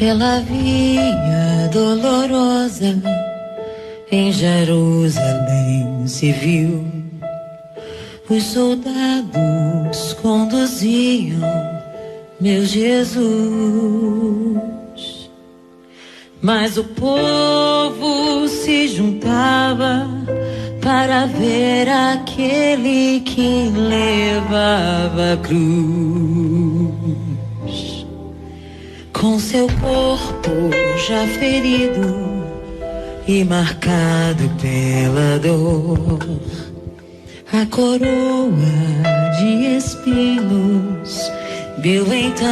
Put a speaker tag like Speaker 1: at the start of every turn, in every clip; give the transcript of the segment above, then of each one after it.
Speaker 1: Pela via dolorosa em Jerusalém se viu, os soldados conduziam meu Jesus, mas o povo se juntava para ver aquele que levava a cruz. Com seu corpo já ferido e marcado pela dor, a coroa de espinhos viu então,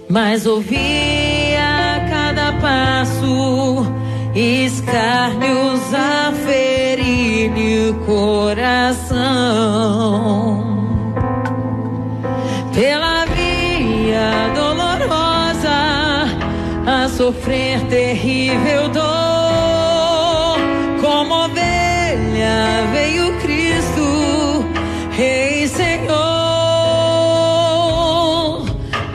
Speaker 1: mas ouvia a cada passo escárnios a ferir-lhe o coração. Pela via dolorosa a sofrer terrível dor, como ovelha veio Cristo, Rei e Senhor.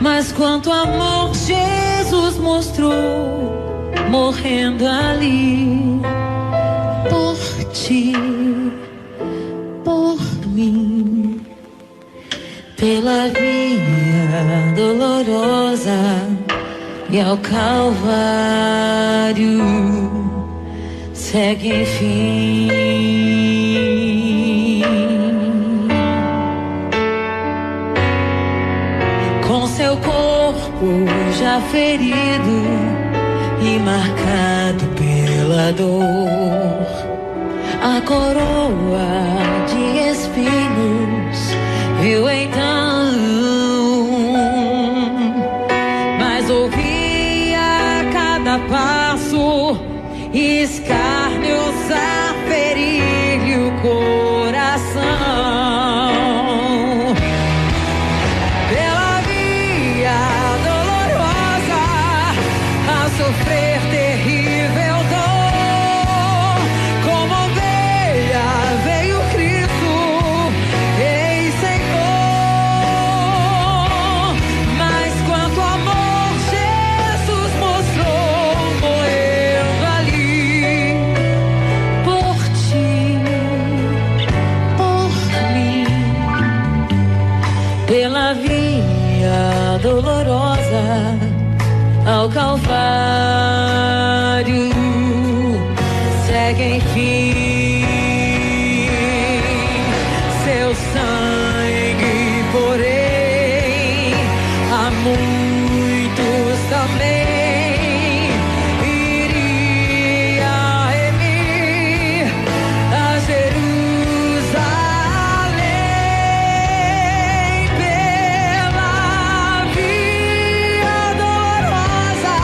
Speaker 1: Mas quanto amor Jesus mostrou, morrendo ali por ti, por mim. Pela via dolorosa e ao Calvário segue enfim. Com seu corpo já ferido e marcado pela dor, a coroa de espinhos viu então, mas ouvia a cada passo escárnios a ferir-lhe o coração. Pela via dolorosa a sofrer terrível dor, como ovelha veio Cristo, Rei e Senhor. Mas quanto amor Jesus mostrou, morrendo ali por ti, por mim. Pela via dolorosa ao Calvário segue enfim. Seu sangue, porém, a muitos também iria remir a Jerusalém. Pela via dolorosa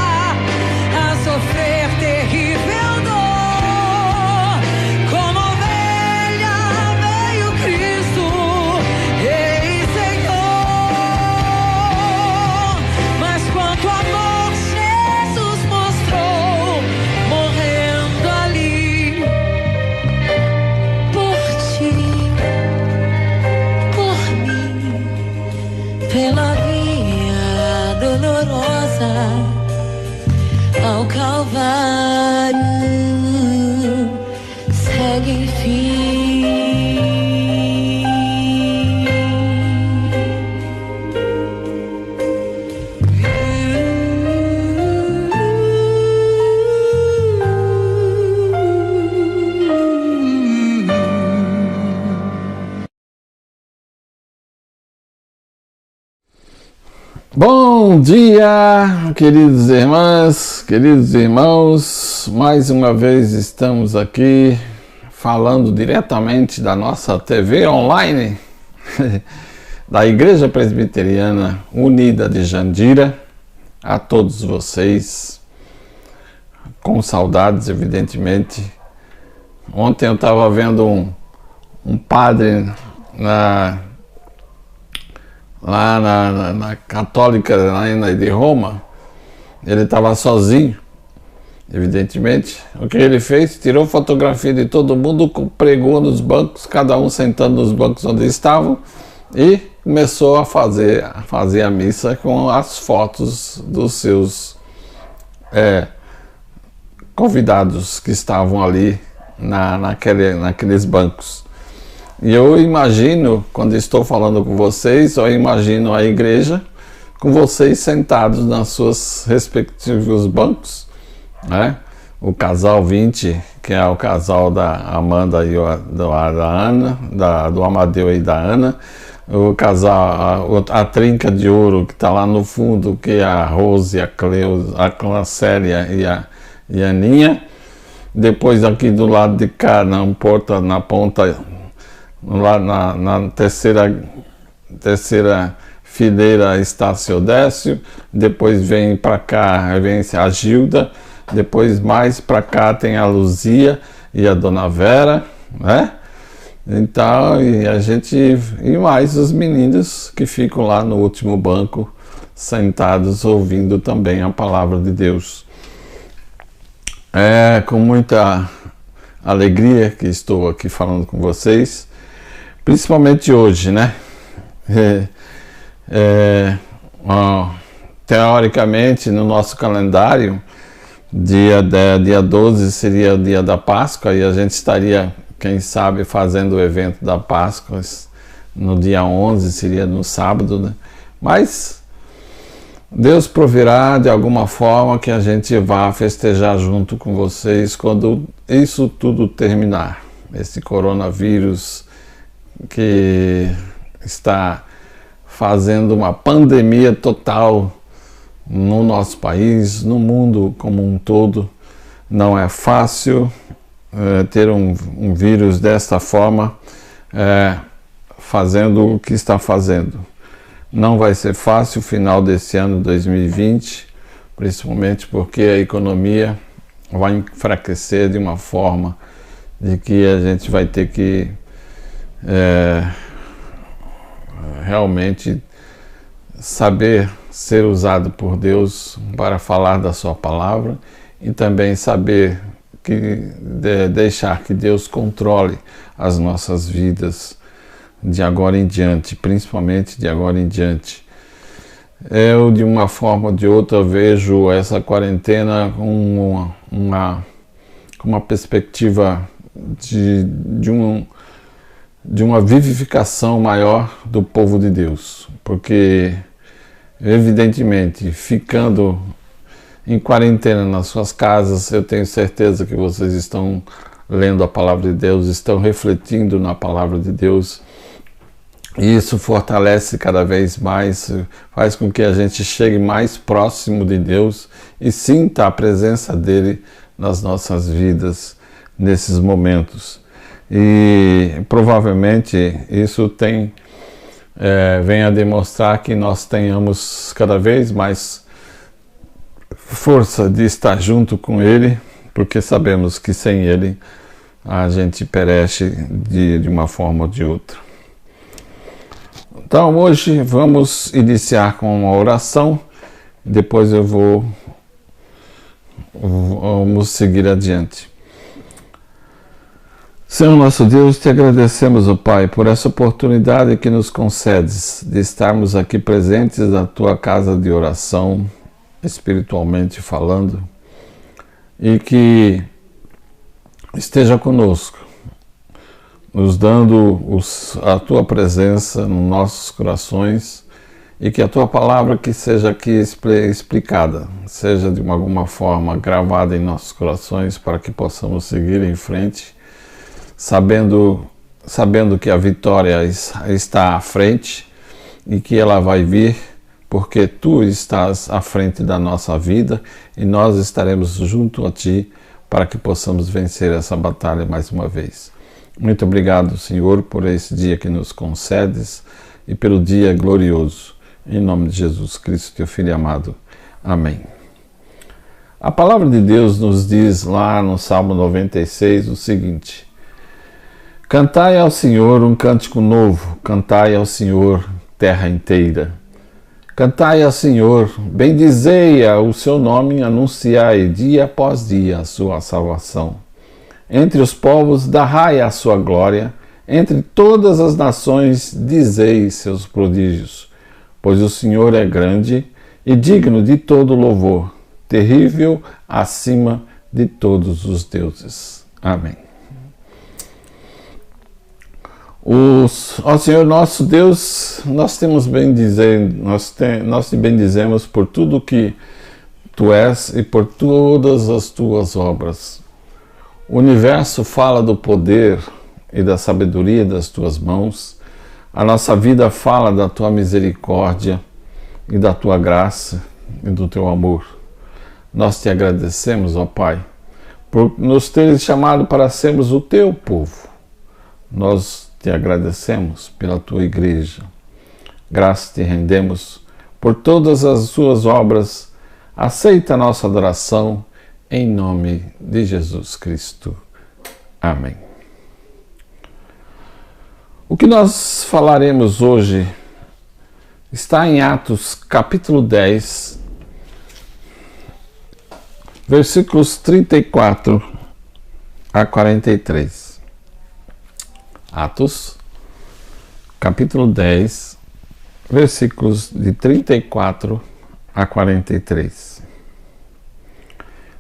Speaker 1: a sofrer terrível dor, como ovelha veio Cristo, Rei e Senhor. Mas quanto amor Jesus mostrou, morrendo ali por ti, por mim. Pela via dolorosa ao Calvário segue enfim.
Speaker 2: Bom dia, queridos irmãs, queridos irmãos. Mais uma vez estamos aqui falando diretamente da nossa TV online da Igreja Presbiteriana Unida de Jandira. A todos vocês, com saudades, evidentemente. Ontem eu estava vendo um padre lá na Católica, lá de Roma. Ele estava sozinho, evidentemente. O que ele fez? Tirou fotografia de todo mundo, pregou nos bancos, cada um sentando nos bancos onde estavam, e começou a fazer a missa com as fotos dos seus convidados que estavam ali naqueles bancos. E eu imagino, quando estou falando com vocês, eu imagino a igreja com vocês sentados nas suas respectivos bancos, né? O casal 20, que é o casal da Amanda e da Ana, do Amadeu e da Ana, o casal, a trinca de ouro que está lá no fundo, que é a Rose, a Cleusa, a Clélia e a Aninha. Depois aqui do lado de cá, na ponta, lá na terceira fileira está seu Décio, depois vem para cá, vem a Gilda, depois mais para cá tem a Luzia e a Dona Vera, né? Então, e mais os meninos que ficam lá no último banco, sentados, ouvindo também a palavra de Deus. É com muita alegria que estou aqui falando com vocês, principalmente hoje, né? Teoricamente, no nosso calendário, dia 12 seria o dia da Páscoa e a gente estaria, quem sabe, fazendo o evento da Páscoa no dia 11, seria no sábado, né? Mas Deus proverá de alguma forma que a gente vá festejar junto com vocês quando isso tudo terminar. Esse coronavírus que está fazendo uma pandemia total no nosso país, no mundo como um todo. Não é fácil ter um vírus desta forma fazendo o que está fazendo. Não vai ser fácil o final desse ano 2020, principalmente porque a economia vai enfraquecer de uma forma de que a gente vai ter que realmente saber ser usado por Deus para falar da sua palavra e também saber deixar que Deus controle as nossas vidas de agora em diante, principalmente de agora em diante. Eu, de uma forma ou de outra, vejo essa quarentena com uma perspectiva de uma vivificação maior do povo de Deus, porque evidentemente, ficando em quarentena nas suas casas, eu tenho certeza que vocês estão lendo a palavra de Deus, estão refletindo na palavra de Deus, e isso fortalece cada vez mais, faz com que a gente chegue mais próximo de Deus e sinta a presença dele nas nossas vidas nesses momentos. E provavelmente isso vem a demonstrar que nós tenhamos cada vez mais força de estar junto com Ele, porque sabemos que sem Ele a gente perece de uma forma ou de outra. Então hoje vamos iniciar com uma oração, depois vamos seguir adiante. Senhor nosso Deus, te agradecemos, ó Pai, por essa oportunidade que nos concedes de estarmos aqui presentes na Tua casa de oração, espiritualmente falando, e que esteja conosco, nos dando a Tua presença nos nossos corações e que a Tua palavra que seja aqui explicada, seja de alguma forma gravada em nossos corações para que possamos seguir em frente, sabendo que a vitória está à frente e que ela vai vir porque Tu estás à frente da nossa vida e nós estaremos junto a Ti para que possamos vencer essa batalha mais uma vez. Muito obrigado, Senhor, por esse dia que nos concedes e pelo dia glorioso. Em nome de Jesus Cristo, Teu Filho amado. Amém. A palavra de Deus nos diz lá no Salmo 96 o seguinte: cantai ao Senhor um cântico novo, cantai ao Senhor, terra inteira. Cantai ao Senhor, bendizei o seu nome, anunciai dia após dia a sua salvação. Entre os povos, narrai a sua glória, Entre todas as nações dizei seus prodígios, pois o Senhor é grande e digno de todo louvor, terrível acima de todos os deuses. Amém. Ó Senhor nosso Deus, nós temos bem dizer, nós te bendizemos por tudo que Tu és e por todas as Tuas obras. O universo fala do poder e da sabedoria das Tuas mãos. A nossa vida fala da Tua misericórdia e da Tua graça e do Teu amor. Nós te agradecemos, ó Pai, por nos teres chamado para sermos o Teu povo. Nós te agradecemos pela Tua igreja. Graças te rendemos por todas as Suas obras. Aceita a nossa adoração em nome de Jesus Cristo. Amém. O que nós falaremos hoje está em Atos capítulo 10, versículos 34 a 43. Atos capítulo 10, versículos de 34 a 43.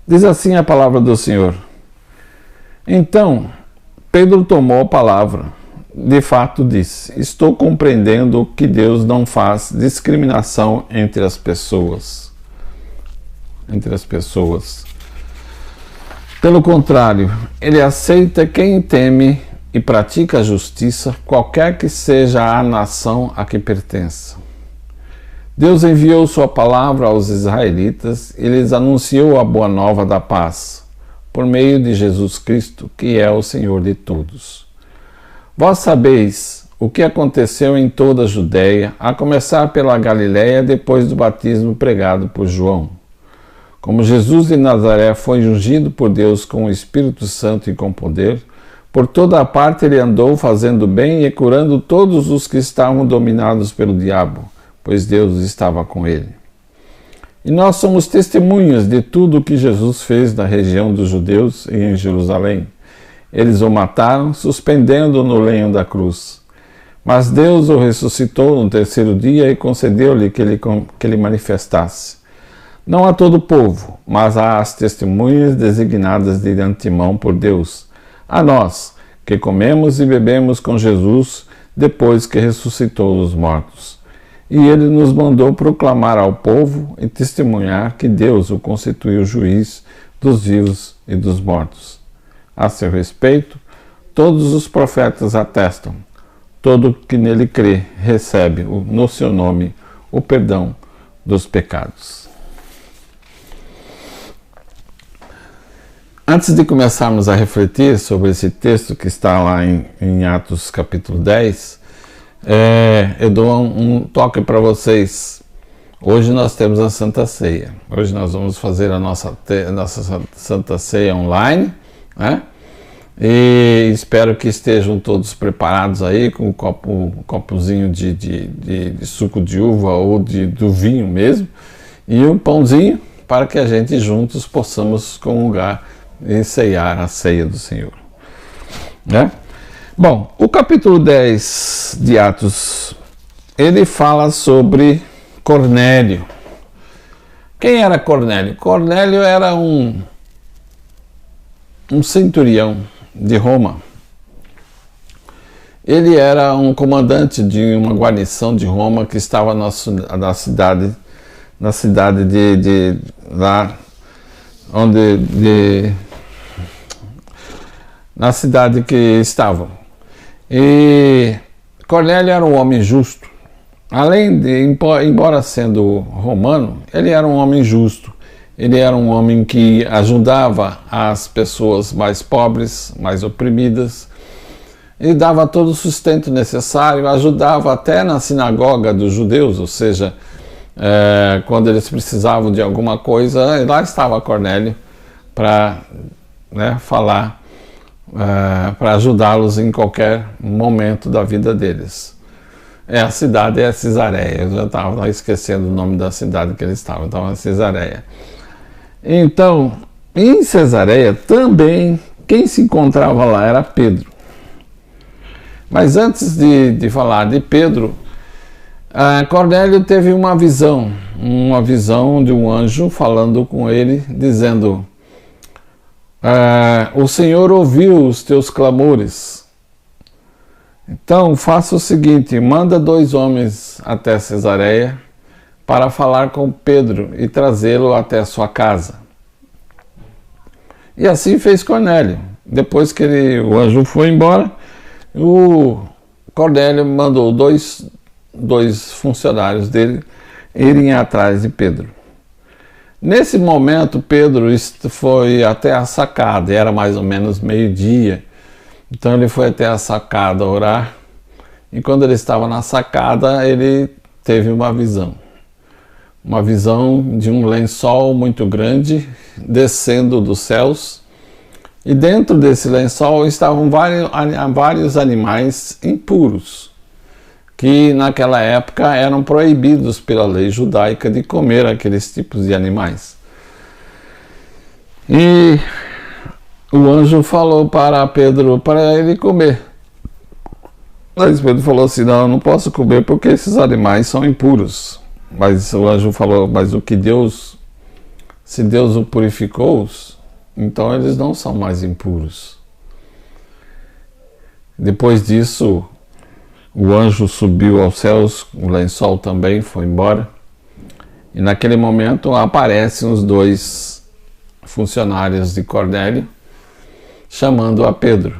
Speaker 2: Diz assim a palavra do Senhor. Então, Pedro tomou a palavra. De fato disse: estou compreendendo que Deus não faz discriminação entre as pessoas. Pelo contrário, Ele aceita quem teme e pratica a justiça, qualquer que seja a nação a que pertença. Deus enviou sua palavra aos israelitas e lhes anunciou a boa nova da paz, por meio de Jesus Cristo, que é o Senhor de todos. Vós sabeis o que aconteceu em toda a Judéia, a começar pela Galiléia, depois do batismo pregado por João. Como Jesus de Nazaré foi ungido por Deus com o Espírito Santo e com poder, por toda a parte ele andou fazendo bem e curando todos os que estavam dominados pelo diabo, pois Deus estava com ele. E nós somos testemunhas de tudo o que Jesus fez na região dos judeus e em Jerusalém. Eles o mataram, suspendendo-o no lenho da cruz. Mas Deus o ressuscitou no terceiro dia e concedeu-lhe que ele manifestasse, não a todo o povo, mas às testemunhas designadas de antemão por Deus, a nós, que comemos e bebemos com Jesus depois que ressuscitou dos mortos. E ele nos mandou proclamar ao povo e testemunhar que Deus o constituiu juiz dos vivos e dos mortos. A seu respeito, todos os profetas atestam: todo que nele crê recebe no seu nome o perdão dos pecados. Antes de começarmos a refletir sobre esse texto que está lá em Atos capítulo 10, eu dou um toque para vocês. Hoje nós temos a Santa Ceia. Hoje nós vamos fazer a nossa Santa Ceia online, né? E espero que estejam todos preparados aí com um copozinho de suco de uva ou do vinho mesmo, e um pãozinho para que a gente juntos possamos comungar e ceiar a ceia do Senhor, né? Bom, o capítulo 10 de Atos, ele fala sobre Cornélio. Quem era Cornélio? Cornélio era um centurião de Roma. Ele era um comandante de uma guarnição de Roma que estava na cidade de lá na cidade que estavam. E Cornélio era um homem justo. Além de, embora sendo romano, ele era um homem justo. Ele era um homem que ajudava as pessoas mais pobres, mais oprimidas. Ele dava todo o sustento necessário, ajudava até na sinagoga dos judeus, ou seja, quando eles precisavam de alguma coisa, lá estava Cornélio para falar, para ajudá-los em qualquer momento da vida deles. A cidade é Cesareia. Eu já estava esquecendo o nome da cidade que eles estavam. Então, Cesareia. Então, em Cesareia também, quem se encontrava lá era Pedro. Mas antes de falar de Pedro, Cornélio teve uma visão de um anjo falando com ele, dizendo: o Senhor ouviu os teus clamores. Então faça o seguinte, manda 2 homens até Cesareia para falar com Pedro e trazê-lo até a sua casa. E assim fez Cornélio. Depois que o anjo foi embora, o Cornélio mandou dois funcionários dele irem atrás de Pedro. Nesse momento, Pedro foi até a sacada, era mais ou menos meio-dia. Então ele foi até a sacada orar, e quando ele estava na sacada, ele teve uma visão de um lençol muito grande descendo dos céus, e dentro desse lençol estavam vários animais impuros, que naquela época eram proibidos pela lei judaica de comer aqueles tipos de animais. E o anjo falou para Pedro para ele comer. Mas Pedro falou assim: não, eu não posso comer porque esses animais são impuros. Mas o anjo falou: mas se Deus o purificou, então eles não são mais impuros. Depois disso, o anjo subiu aos céus, o lençol também foi embora. E naquele momento aparecem os 2 funcionários de Cornélio, chamando a Pedro.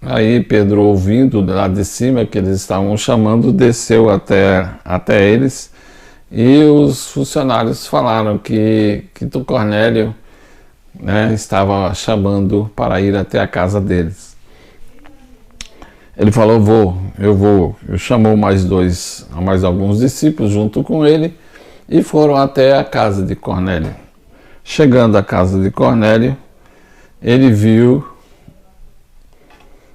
Speaker 2: Aí Pedro, ouvindo lá de cima que eles estavam chamando, desceu até eles, e os funcionários falaram que o Cornélio, estava chamando para ir até a casa deles. Ele falou: eu vou. Chamou mais alguns discípulos junto com ele e foram até a casa de Cornélio. Chegando à casa de Cornélio,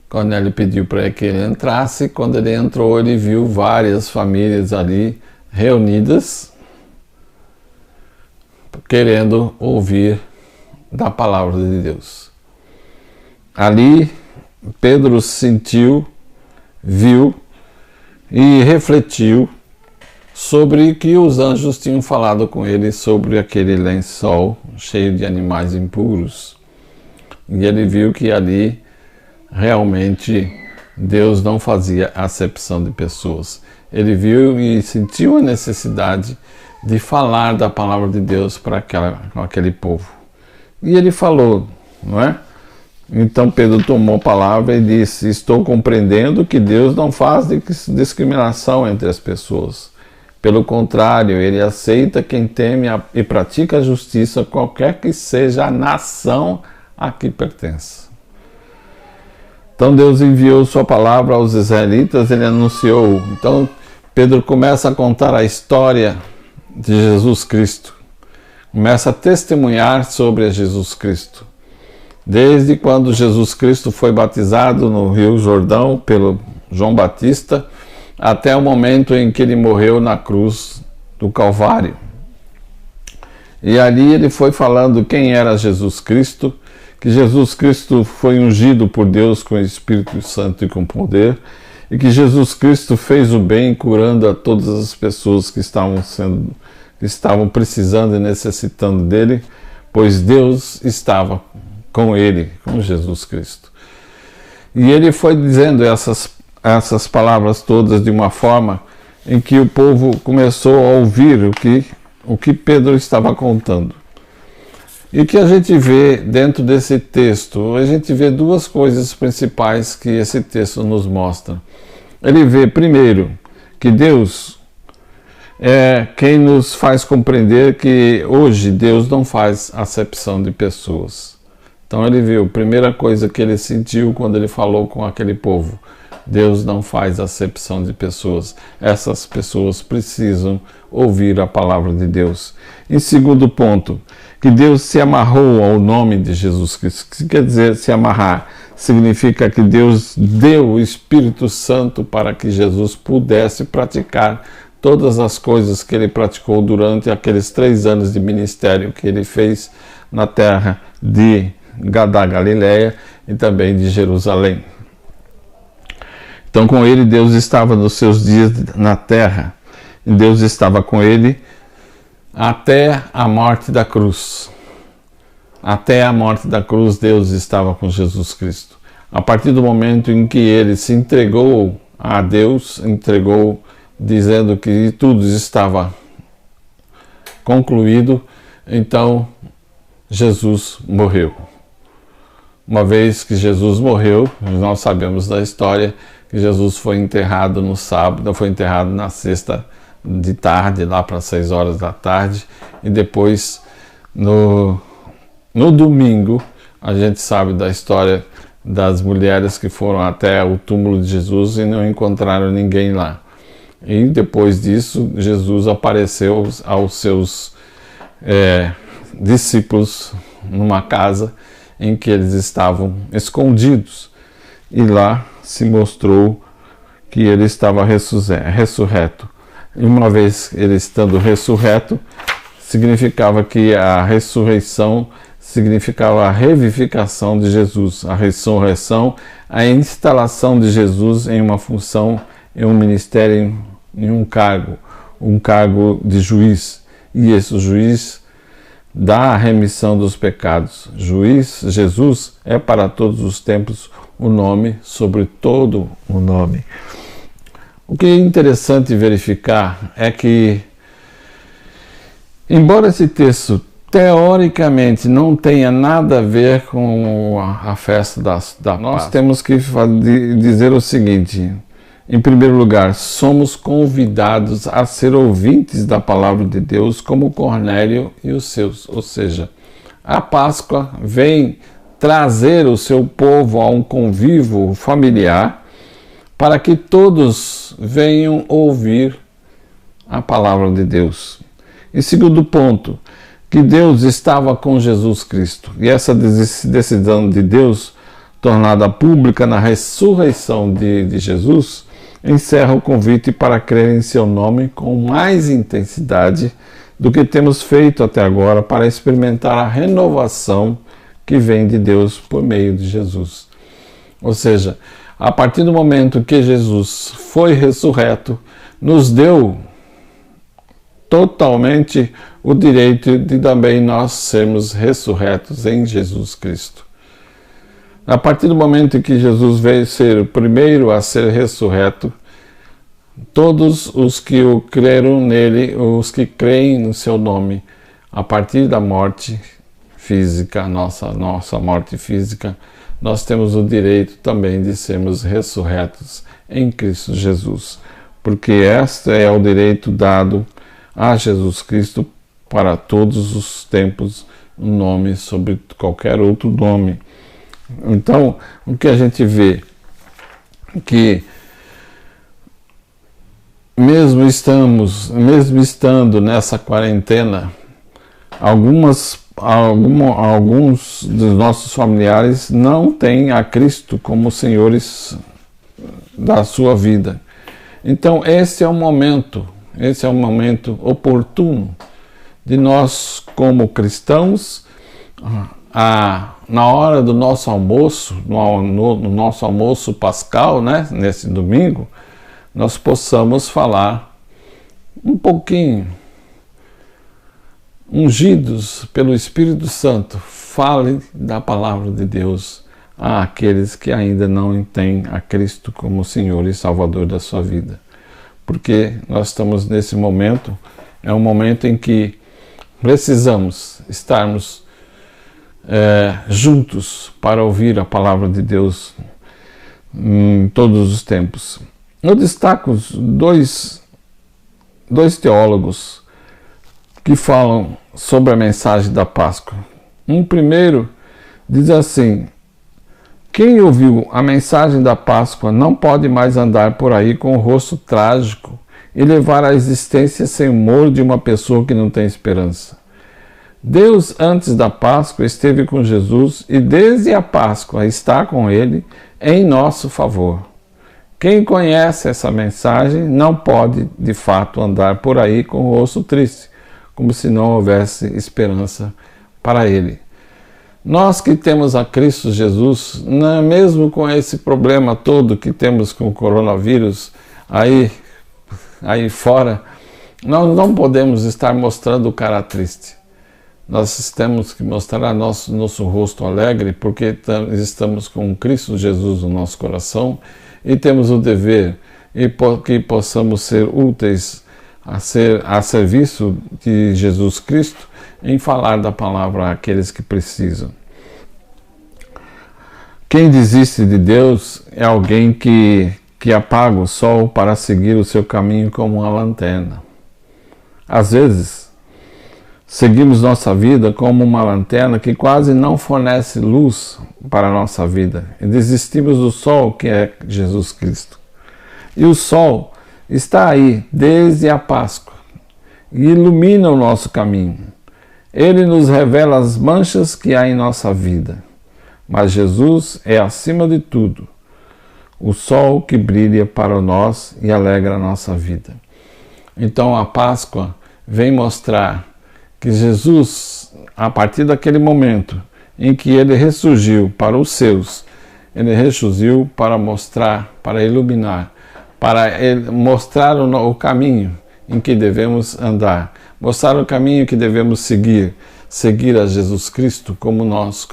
Speaker 2: Cornélio pediu para que ele entrasse. Quando ele entrou, ele viu várias famílias ali reunidas, querendo ouvir da palavra de Deus. Ali, Pedro sentiu, viu e refletiu sobre o que os anjos tinham falado com ele sobre aquele lençol cheio de animais impuros. E ele viu que ali realmente Deus não fazia acepção de pessoas. Ele viu e sentiu a necessidade de falar da palavra de Deus para aquele povo. E ele falou, não é? Então Pedro tomou a palavra e disse: estou compreendendo que Deus não faz discriminação entre as pessoas. Pelo contrário, ele aceita quem teme e pratica a justiça, qualquer que seja a nação a que pertence. Então Deus enviou sua palavra aos israelitas, ele anunciou. Então Pedro começa a contar a história de Jesus Cristo, começa a testemunhar sobre Jesus Cristo. Desde quando Jesus Cristo foi batizado no Rio Jordão pelo João Batista, até o momento em que ele morreu na cruz do Calvário. E ali ele foi falando quem era Jesus Cristo, que Jesus Cristo foi ungido por Deus com o Espírito Santo e com poder, e que Jesus Cristo fez o bem curando a todas as pessoas que estavam precisando e necessitando dele, pois Deus estava com ele, com Jesus Cristo. E ele foi dizendo essas palavras todas de uma forma em que o povo começou a ouvir o que Pedro estava contando. E o que a gente vê dentro desse texto? A gente vê 2 coisas principais que esse texto nos mostra. Ele vê, primeiro, que Deus é quem nos faz compreender que hoje Deus não faz acepção de pessoas. Então ele viu, a primeira coisa que ele sentiu quando ele falou com aquele povo: Deus não faz acepção de pessoas. Essas pessoas precisam ouvir a palavra de Deus. Em segundo ponto, que Deus se amarrou ao nome de Jesus Cristo. O que quer dizer se amarrar? Significa que Deus deu o Espírito Santo para que Jesus pudesse praticar todas as coisas que ele praticou durante aqueles 3 anos de ministério que ele fez na terra da Galileia e também de Jerusalém. Então, com ele, Deus estava nos seus dias na terra. E Deus estava com ele até a morte da cruz. Até a morte da cruz, Deus estava com Jesus Cristo. A partir do momento em que ele se entregou a Deus, entregou dizendo que tudo estava concluído, então Jesus morreu. Uma vez que Jesus morreu, nós sabemos da história que Jesus foi enterrado no sábado, foi enterrado na sexta de tarde, lá para 6 horas da tarde, e depois no domingo a gente sabe da história das mulheres que foram até o túmulo de Jesus e não encontraram ninguém lá. E depois disso, Jesus apareceu aos seus discípulos numa casa em que eles estavam escondidos. E lá se mostrou que ele estava ressurreto. E uma vez ele estando ressurreto, significava que a ressurreição significava a revivificação de Jesus, a ressurreição, a instalação de Jesus em uma função, em um ministério, em um cargo de juiz. E esse juiz dá a remissão dos pecados. Juiz, Jesus, é para todos os tempos o nome sobre todo o nome. O que é interessante verificar é que, embora esse texto teoricamente não tenha nada a ver com a festa da Páscoa, nós temos que dizer o seguinte: em primeiro lugar, somos convidados a ser ouvintes da palavra de Deus como Cornélio e os seus. Ou seja, a Páscoa vem trazer o seu povo a um convívio familiar para que todos venham ouvir a palavra de Deus. E segundo ponto, que Deus estava com Jesus Cristo. E essa decisão de Deus, tornada pública na ressurreição de Jesus, encerra o convite para crer em seu nome com mais intensidade do que temos feito até agora para experimentar a renovação que vem de Deus por meio de Jesus. Ou seja, a partir do momento que Jesus foi ressurreto, nos deu totalmente o direito de também nós sermos ressurretos em Jesus Cristo. A partir do momento que Jesus veio ser o primeiro a ser ressurreto, todos os que o creram nele, os que creem no seu nome, a partir da morte física, nossa morte física, nós temos o direito também de sermos ressurretos em Cristo Jesus, porque este é o direito dado a Jesus Cristo para todos os tempos, um nome sobre qualquer outro nome. Então, o que a gente vê que mesmo estando nessa quarentena, alguns dos nossos familiares não têm a Cristo como senhores da sua vida. Então, esse é um momento oportuno de nós, como cristãos, na hora do nosso almoço, no nosso almoço pascal, né, nesse domingo, nós possamos falar um pouquinho, ungidos pelo Espírito Santo, fale da palavra de Deus àqueles que ainda não têm a Cristo como Senhor e Salvador da sua vida. Porque nós estamos nesse momento, é um momento em que precisamos estarmos juntos para ouvir a palavra de Deus em todos os tempos. Eu destaco dois teólogos que falam sobre a mensagem da Páscoa. Um primeiro diz assim: quem ouviu a mensagem da Páscoa não pode mais andar por aí com o rosto trágico e levar a existência sem humor de uma pessoa que não tem esperança. Deus, antes da Páscoa, esteve com Jesus e desde a Páscoa está com ele em nosso favor. Quem conhece essa mensagem não pode, de fato, andar por aí com o rosto triste, como se não houvesse esperança para ele. Nós que temos a Cristo Jesus, mesmo com esse problema todo que temos com o coronavírus aí fora, nós não podemos estar mostrando o cara triste. Nós temos que mostrar nosso rosto alegre, porque estamos com Cristo Jesus no nosso coração e temos o dever que possamos ser úteis a serviço de Jesus Cristo em falar da palavra àqueles que precisam. Quem desiste de Deus é alguém que apaga o sol para seguir o seu caminho como uma lanterna. Às vezes, seguimos nossa vida como uma lanterna que quase não fornece luz para a nossa vida e desistimos do sol que é Jesus Cristo. E o sol está aí desde a Páscoa e ilumina o nosso caminho. Ele nos revela as manchas que há em nossa vida. Mas Jesus é, acima de tudo, o sol que brilha para nós e alegra a nossa vida. Então a Páscoa vem mostrar que Jesus, a partir daquele momento em que ele ressurgiu para os seus, ele ressurgiu para mostrar, para iluminar, para mostrar o caminho em que devemos andar, mostrar o caminho que devemos seguir a Jesus Cristo como nós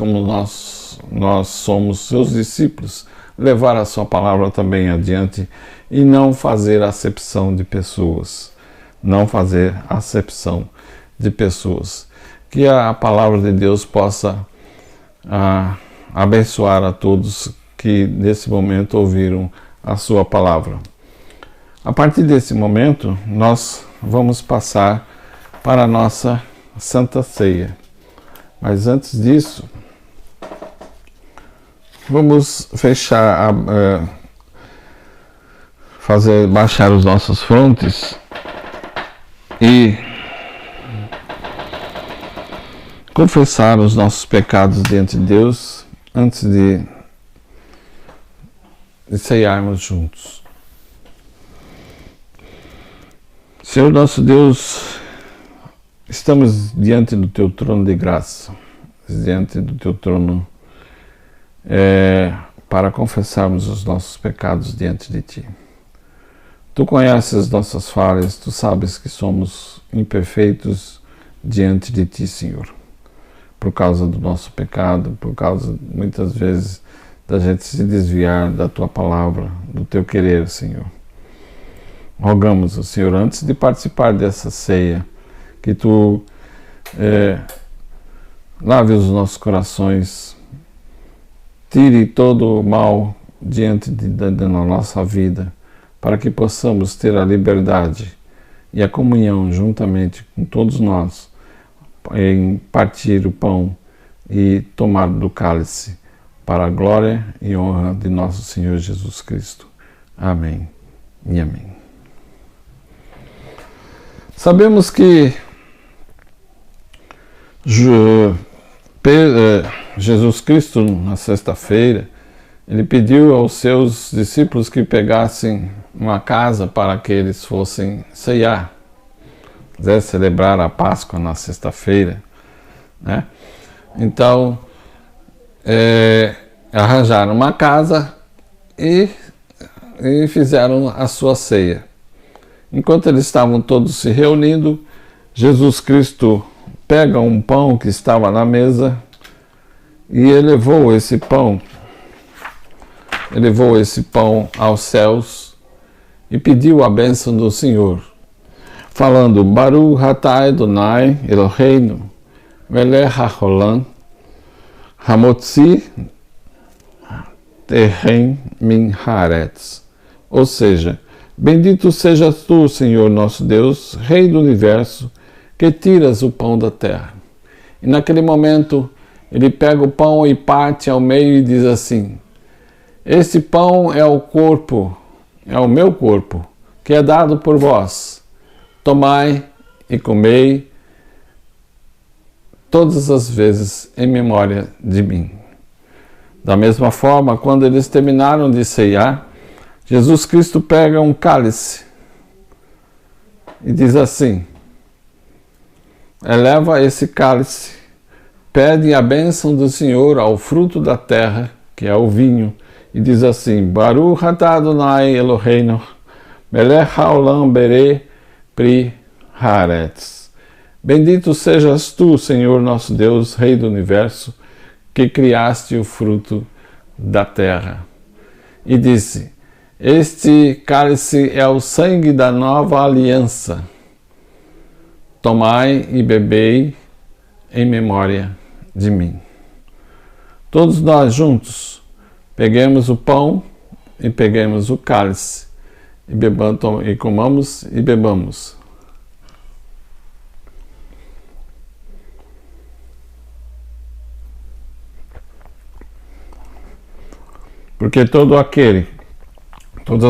Speaker 2: somos seus discípulos, levar a sua palavra também adiante e não fazer acepção de pessoas. Não fazer acepção de pessoas. Que a palavra de Deus possa abençoar a todos que nesse momento ouviram a sua palavra. A partir desse momento, nós vamos passar para a nossa Santa Ceia. Mas antes disso, vamos fechar, baixar os nossos frontes e confessar os nossos pecados diante de Deus antes de ceiarmos juntos. Senhor nosso Deus, estamos diante do Teu trono de graça, diante do Teu trono para confessarmos os nossos pecados diante de Ti. Tu conheces as nossas falhas, Tu sabes que somos imperfeitos diante de Ti, Senhor, por causa do nosso pecado, por causa, muitas vezes, da gente se desviar da Tua palavra, do Teu querer, Senhor. Rogamos, Senhor, antes de participar dessa ceia, que Tu lave os nossos corações, tire todo o mal diante da nossa vida, para que possamos ter a liberdade e a comunhão juntamente com todos nós, em partir o pão e tomar do cálice, para a glória e honra de nosso Senhor Jesus Cristo. Amém e amém. Sabemos que Jesus Cristo, na sexta-feira, ele pediu aos seus discípulos que pegassem uma casa para que eles fossem ceiar, celebrar a Páscoa na sexta-feira, né? Então, arranjaram uma casa e fizeram a sua ceia. Enquanto eles estavam todos se reunindo, Jesus Cristo pega um pão que estava na mesa e elevou esse pão aos céus e pediu a bênção do Senhor, falando: Baruch atah Adonai Eloheinu melech haolam hamotzi terem min haaretz. Ou seja, bendito sejas tu, Senhor nosso Deus, Rei do Universo, que tiras o pão da terra. E naquele momento, ele pega o pão e parte ao meio e diz assim: este pão é o corpo, é o meu corpo, que é dado por vós. Tomai e comei todas as vezes em memória de mim. Da mesma forma, quando eles terminaram de ceiar, Jesus Cristo pega um cálice e diz assim: eleva esse cálice pede a bênção do Senhor ao fruto da terra, que é o vinho, e diz assim: Baruch atah Adonai Eloheinu, melech haolam bereh pri haaretz. Bendito sejas tu, Senhor nosso Deus, Rei do Universo, que criaste o fruto da terra. E disse: Este cálice é o sangue da nova aliança. Tomai e bebei em memória de mim. Todos nós juntos, peguemos o pão e peguemos o cálice, e comamos e bebamos. Porque todas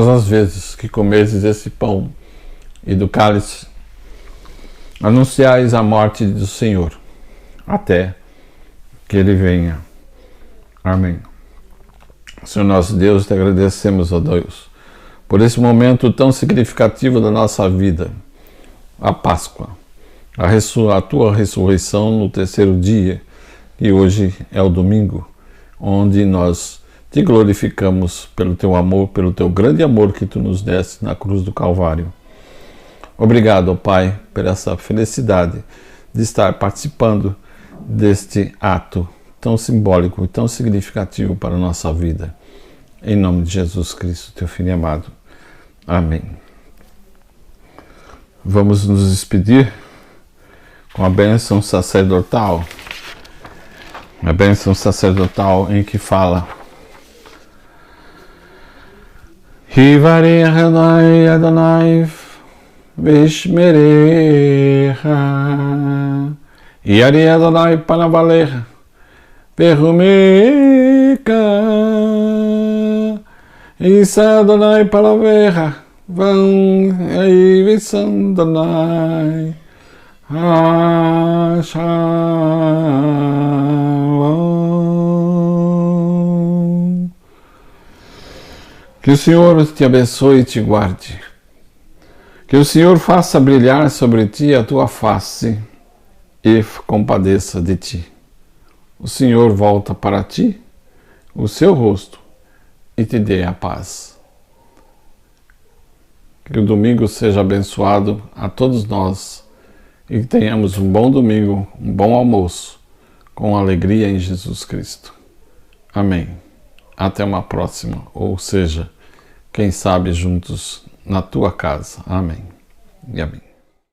Speaker 2: as vezes que comeres esse pão e do cálice, anunciais a morte do Senhor, até que Ele venha. Amém. Senhor nosso Deus, te agradecemos, ó Deus, por esse momento tão significativo da nossa vida, a Páscoa, a tua ressurreição no terceiro dia, e hoje é o domingo, onde nós te glorificamos pelo teu amor, pelo teu grande amor que tu nos deste na cruz do Calvário. Obrigado, ó Pai, por essa felicidade de estar participando deste ato tão simbólico e tão significativo para a nossa vida. Em nome de Jesus Cristo, teu Filho amado. Amém. Vamos nos despedir com a bênção sacerdotal. A bênção sacerdotal em que fala: Hivarei Adonai Adonai Vishmerecha Yari Adonai Panavalecha Perumeka Isa Adonai Palavecha Van Eivisan Adonai Shalom. Que o Senhor te abençoe e te guarde. Que o Senhor faça brilhar sobre ti a tua face e compadeça de ti. O Senhor volta para ti o seu rosto e te dê a paz. Que o domingo seja abençoado a todos nós e que tenhamos um bom domingo, um bom almoço, com alegria em Jesus Cristo. Amém. Até uma próxima, ou seja, quem sabe juntos na tua casa. Amém e amém.